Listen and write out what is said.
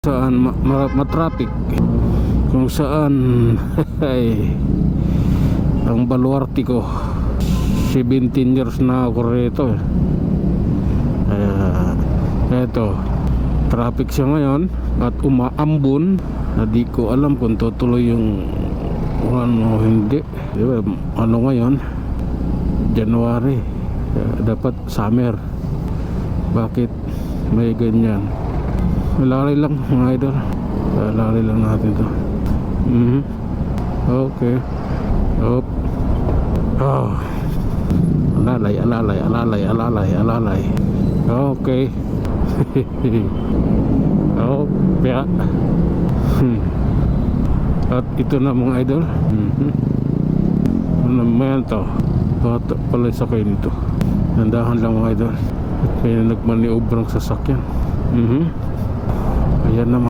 saan matraffic, kung saan ay ang baluarte ko. 17 years na ako rito eto, traffic siya ngayon at umaambon na di ko alam kung tutuloy yung ano hindi, diba? Ano ngayon, January, dapat summer, bakit may ganyan? Lalari lang mga idol, lalari lang natin to. Okay. Alalay. Okay. Yeah. At ito na mga idol. Ano naman to? Bata pala sa kayo nito. Nandahan lang mga idol. At may nagmaniobrang sasakyan. Ayan naman.